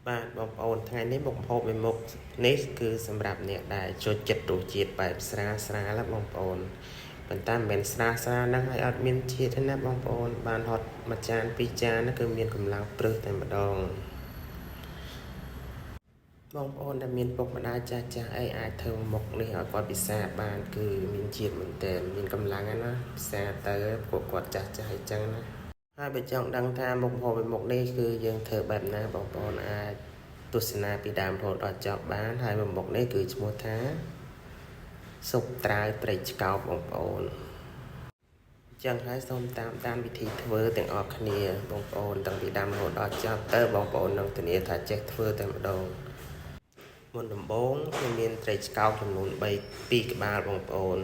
បាទបងប្អូនថ្ងៃនេះមុខម្ហូបមួយមុខនេះគឺសម្រាប់អ្នកដែលចូលចិត្តរសជាតិបែបស្រាលណាបងប្អូនប៉ុន្តែមិនមែនស្រាលហ្នឹងហើយអត់មានជាតិទេណាបងប្អូនបានហត់មួយចានពីរចានគឺមានកម្លាំងព្រឹសតែម្ដងបងប្អូនដែលមានពុកម្ដាយចាស់អីអាចធ្វើមុខនេះឲ្យគាត់ពិសាបានគឺមានជាតិមែនតើមានកម្លាំងណាពិសាទៅពួកគាត់ចាស់អញ្ចឹងណាហើយបើចង់ដឹងថាមុខម្ហូបមួយមុខនេះគឺយើងធ្វើបែបណាបងប្អូនអាចទស្សនាពីដើមរហូតដល់ចប់បានហើយមួយមុខនេះគឺឈ្មោះថាស៊ុបត្រាវត្រីឆ្កោបបងប្អូនចឹងហើយសូមតាមវិធីធ្វើទាំងអស់គ្នាបងប្អូនតាំងពីដើមរហូតដល់ចប់ទៅបងប្អូននឹងធានាថាចេះធ្វើតែម្ដងមុនដំបូងខ្ញុំមានត្រីឆ្កោបចំនួន2ក្បាលបងប្អូន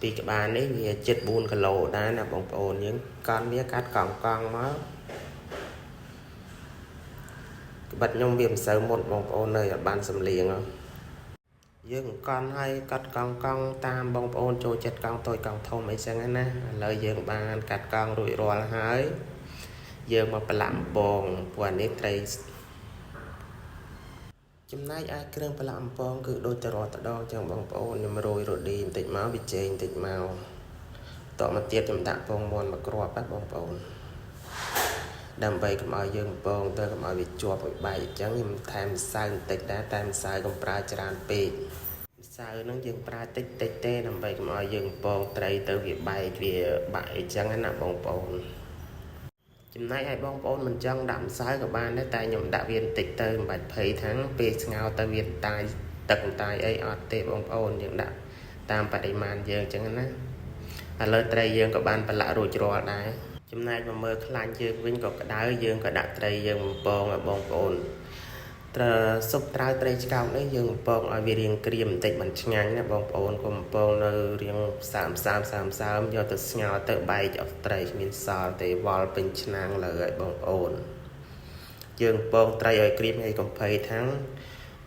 2ក្បាលនេះវាជិត4គីឡូដែរណាបងប្អូនយើងកាន់វាកាត់កង់មកក្បិតខ្ញុំវាមិនសូវមុតបងប្អូននៅឲ្យបានសំលៀងយើងកន់ឲ្យកាត់កង់តាមបងប្អូនចូលចិត្តកង់តូចកង់ធំអីចឹងណាឥឡូវយើងបានកាត់កង់រួចរាល់ហើយយើងមកប្រឡាក់អំពងព្រោះនេះត្រីចំណែកឯគ្រឿងប្រឡាក់អំពងគឺដូចតែរាល់ដងចឹងបងប្អូនខ្ញុំរោយរ៉ូឌីបន្តិចមកវាចេងបន្តិចមកតមកទៀតខ្ញុំដាក់ពងមាន់មកគ្រាប់ហ្នឹងបងប្អូនដើម្បីកុំឲ្យយើងពងទៅកុំឲ្យវាជាប់ឲ្យបែកអញ្ចឹងខ្ញុំថែមម្សៅបន្តិចដែរតែម្សៅកុំប្រើច្រើនពេកម្សៅហ្នឹងយើងប្រើតិចទេដើម្បីកុំឲ្យយើងពងត្រីទៅវាបែកវាបាក់អញ្ចឹងណាបងប្អូនចំណែកឲ្យបងប្អូនមិនចង់ដាក់ម្សៅក៏បានដែរតែខ្ញុំដាក់វាបន្តិចទៅមិនបាច់ភ័យថាពេលស្ងោរទៅវាតាយទឹកតាយអីអត់ទេបងប្អូនយើងដាក់តាមបរិមាណយើងអញ្ចឹងណាឥឡូវត្រីយើងក៏បានប្រឡាក់រួចរាល់ដែរចំណែកមកមើលខ្លាញ់យើងវិញក៏ក្តៅយើងក៏ដាក់ត្រីយើងបំពងឲ្យបងប្អូនស៊ុបត្រាវត្រីឆ្កោកនេះយើងបំពងឲ្យវារាងក្រៀមបន្តិចមិនឆ្ងាញ់ណាបងប្អូនកុំបំពងនៅរាងសើមយកទៅស្ងោរទៅបែកអស់ត្រីគ្មានសល់ទេវល់ពេញឆ្នាំងលើឲ្យបងប្អូនយើងបំពងត្រីឲ្យក្រៀមហើយកុំភ័យថាំង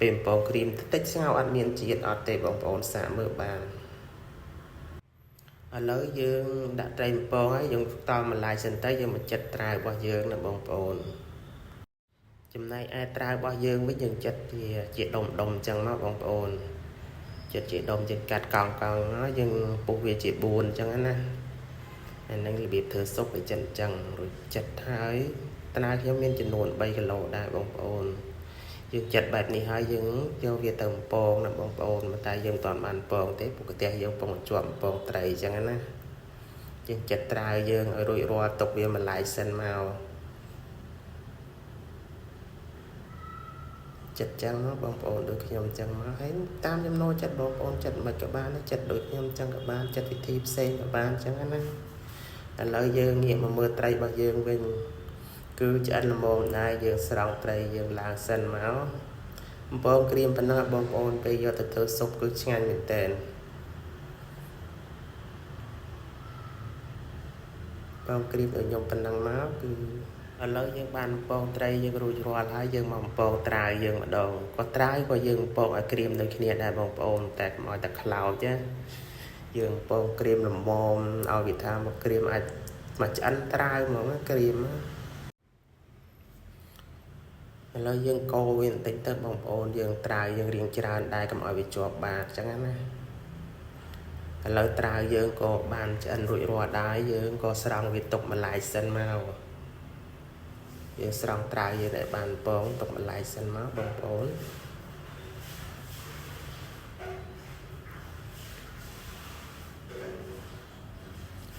ពេលបំពងក្រៀមតិចស្ងោរអត់មានជាតិអត់ទេបងប្អូនសាកមើលបានឥឡូវយើងដាក់ត្រីបំពងហើយយើងតម្លាយសិនទៅយើងមកចិតត្រាវរបស់យើងណាបងប្អូនចំណែកឯត្រាវរបស់យើងវិញយើងចិតជាដុំអញ្ចឹងមកបងប្អូនចិតជាដុំយើងកាត់កង់ហើយយើងពុះវាជា4អញ្ចឹងណាអានឹងរបៀបធ្វើស៊ុបឲ្យចិតអញ្ចឹងរួចចិតហើយត្រាវខ្ញុំមានចំនួន3គីឡូដែរបងប្អូនយើងចិតបែបនេះហើយយើងយកវាទៅបំពងណាបងប្អូនតែយើងមិនទាន់បានពងទេពួកប្រទេសយើងពងជាប់បំពងត្រីអញ្ចឹងណាយើងចិតត្រាវយើងឲ្យរួចរាល់ទុកវាមួយឡែកសិនមកចិត្តចឹងមកបងប្អូនដូចខ្ញុំចឹងមកហើយតាមចំណូលចិត្តបងប្អូនចិត្តមិនក៏បានចិត្តដូចខ្ញុំចឹងក៏បានចិត្តវិធីផ្សេងក៏បានចឹងណាឥឡូវយើងងាកមកមើលត្រីរបស់យើងវិញគឺឆ្អិនល្មមដែរយើងស្រង់ត្រីយើងឡើងសិនមកបំពងក្រៀមប៉ុណ្ណឹងបងប្អូនពេលយកទៅធ្វើស៊ុបគឺឆ្ងាញ់មែនតើបងក្រៀមដូចខ្ញុំប៉ុណ្ណឹងមកគឺឥឡូវយើងបានបំពងត្រីយើងរួចរាល់ហើយយើងមកបំពងត្រាវយើងម្ដងក៏ត្រាវក៏យើងបំពងឲ្យក្រៀមដូចគ្នាដែរបងប្អូនតែកុំឲ្យតែខ្លោចណាយើងបំពងក្រៀមល្មមឲ្យវាថាមកក្រៀមអាចមកឆ្អិនត្រាវហ្មងក្រៀមឥឡូវយើងកូរវាបន្តិចទៅបងប្អូនយើងត្រាវយើងរៀងច្រើនដែរកុំឲ្យវាជាប់បាតអញ្ចឹងណាឥឡូវត្រាវយើងក៏បានឆ្អិនរួចរាល់ដែរយើងក៏ស្រង់វាទុកម្លាយសិនមកយើងស្រង់ត្រាវយើងឲ្យបានពងទុកម្លាយសិនមកបងប្អូន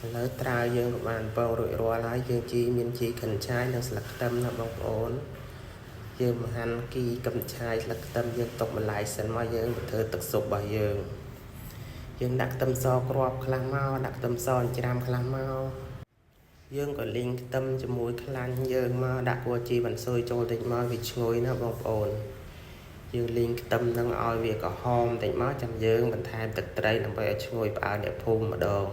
ឥឡូវត្រាវយើងក៏បានពងរួចរាល់ហើយយើងមានជីកិនឆាយនិងស្លឹកខ្ទឹមណាបងប្អូនយើងមកហាន់គីកំឆាយស្លឹកខ្ទឹមយើងទុកម្លាយសិនមកយើងទៅធ្វើទឹកស៊ុបរបស់យើងដាក់ខ្ទឹមសគ្រាប់ខ្លះមកដាក់ខ្ទឹមសច្រាមខ្លះមកយើងក៏លីងខ្ទឹមជាមួយខ្លាញ់យើងមកដាក់គួរជីបន្ស៊ុយចូលតិចមកវាឈ្ងុយណាបងប្អូនយើងលីងខ្ទឹមនឹងឲ្យវាក្រហមតិចមកចាំយើងបន្ថែមទឹកត្រីដើម្បីឲ្យឈ្ងុយផ្អើលអ្នកភូមិម្ដង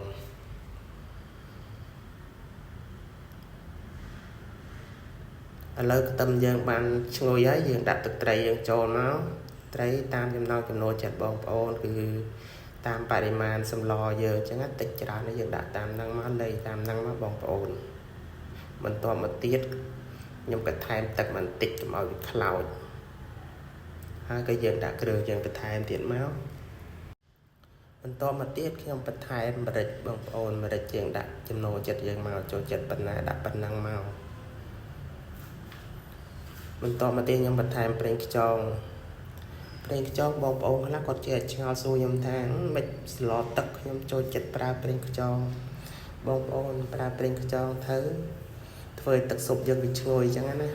ឥឡូវខ្ទឹមយើងបានឈ្ងុយហើយយើងដាក់ទឹកត្រីយើងចូលមកត្រីតាមចំណង់ចំណូលចិត្តបងប្អូនគឺតាមបរិមាណសម្លយើងអញ្ចឹងតិចច្រើនយើងដាក់តាមហ្នឹងមកលៃតាមហ្នឹងមកបងប្អូនបន្តមកទៀត ខ្ញុំក៏ថែមទឹកបន្តិចកុំឲ្យវាខ្លោចហើយក៏យើងដាក់គ្រឿងយើងបន្ថែមទៀតមកបន្តមកទៀតខ្ញុំបន្ថែមម្រេចបងប្អូនម្រេចយើងដាក់ចំណូលចិត្តយើងមកចូលចិត្តប៉ុណ្ណាដាក់ប៉ុណ្ណឹងមកបន្តមកទៀតខ្ញុំបន្ថែមប្រេងខ្យងបងប្អូនខ្លះគាត់ចេះឆ្ងល់សួរខ្ញុំថាមិនស្លទឹកខ្ញុំចូលចិត្តប្រើប្រេងខ្យងបងប្អូនប្រើប្រេងខ្យងធ្វើឲ្យទឹកស៊ុបយើងវាឈ្ងុយអញ្ចឹងណា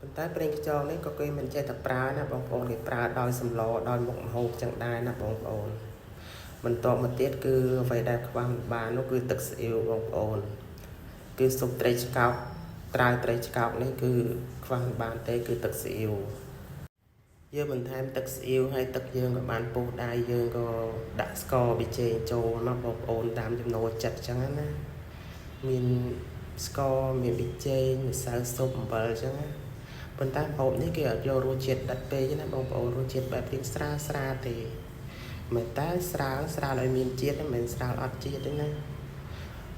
ប៉ុន្តែប្រេងខ្យងនេះក៏គេមិនចេះតែប្រើណាបងប្អូនគេប្រើដោយសម្លដោយមុខម្ហូបអញ្ចឹងដែរណាបងប្អូនបន្តមកទៀតគឺអ្វីដែលខ្វះមិនបាននោះគឺទឹកស៊ីអ៊ីវបងប្អូនគឺស៊ុបត្រីឆ្កោកត្រាវត្រីឆ្កោកនេះគឺខ្វះមិនបានទេគឺទឹកស៊ីអ៊ីវយើងបន្ថែមទឹកស៊ីអ៊ីវហើយទឹកយើងក៏បានពុះដែរយើងក៏ដាក់ស្ករប៊ីចេងចូលមកបងប្អូនតាមចំណូលចិត្តអញ្ចឹងណាមានស្ករមានប៊ីចេងម្សៅស៊ុបអំបិលអញ្ចឹងណាប៉ុន្តែម្ហូបនេះគេអត់យករសជាតិដិតពេកណាបងប្អូនរសជាតិបែបរៀងស្រាលទេមិនតែស្រាលឲ្យមានជាតិមិនមែនស្រាលអត់ជាតិទេណា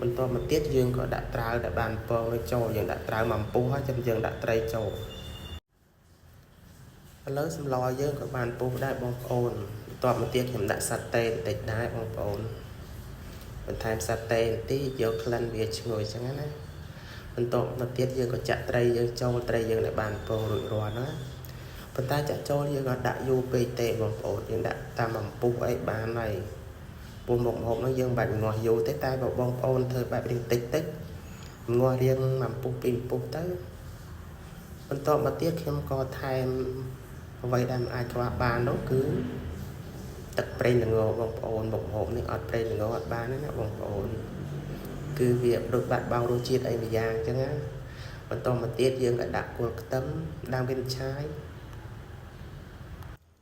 បន្តមកទៀតយើងក៏ដាក់ត្រាវដែលបានពងចូលយើងដាក់ត្រាវមកពុះហើយចាំយើងដាក់ត្រីចូលឥឡូវសម្លយើងក៏បានពុះដែរបងប្អូនបន្ទាប់មកទៀតខ្ញុំដាក់សាតេបន្តិចដែរបងប្អូនបន្ថែមសាតេបន្តិចយកក្លិនវាឈ្ងុយអញ្ចឹងណាបន្តមកទៀតយើងក៏ចាក់ត្រីយើងចូលត្រីយើងដែលបានពងរួចរាល់ណាប៉ុន្តែចាក់ចូលយើងក៏ដាក់យូរពេកទេបងប្អូនយើងដាក់តាមអំពុះអីបានហើយពុះមុខម្ហូបនោះយើងបាច់ងាស់យូរទេតែបើបងប្អូនធ្វើបែបរៀងតិចងាស់រៀងអំពុះពីអំពុះទៅបន្តមកទៀតខ្ញុំក៏ថែមអ្វីដែលមិនអាចខ្វះបាននោះគឺទឹកប្រេងល្ងបងប្អូនមុខម្ហូបនេះអត់ប្រេងល្ងអត់បានទេណាបងប្អូនគឺវាដូចបាត់បង់រសជាតិអីមួយយ៉ាងអញ្ចឹងណាបន្តមកទៀតយើងក៏ដាក់គល់ខ្ទឹមដើមវាឆាយ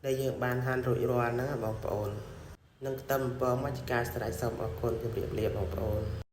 ដែលយើងបានហាន់រួចរាល់ហ្នឹងបងប្អូននឹងខ្ទឹមអំពងមកជាការស្រេចសូមអរគុណជម្រាបលាបងប្អូន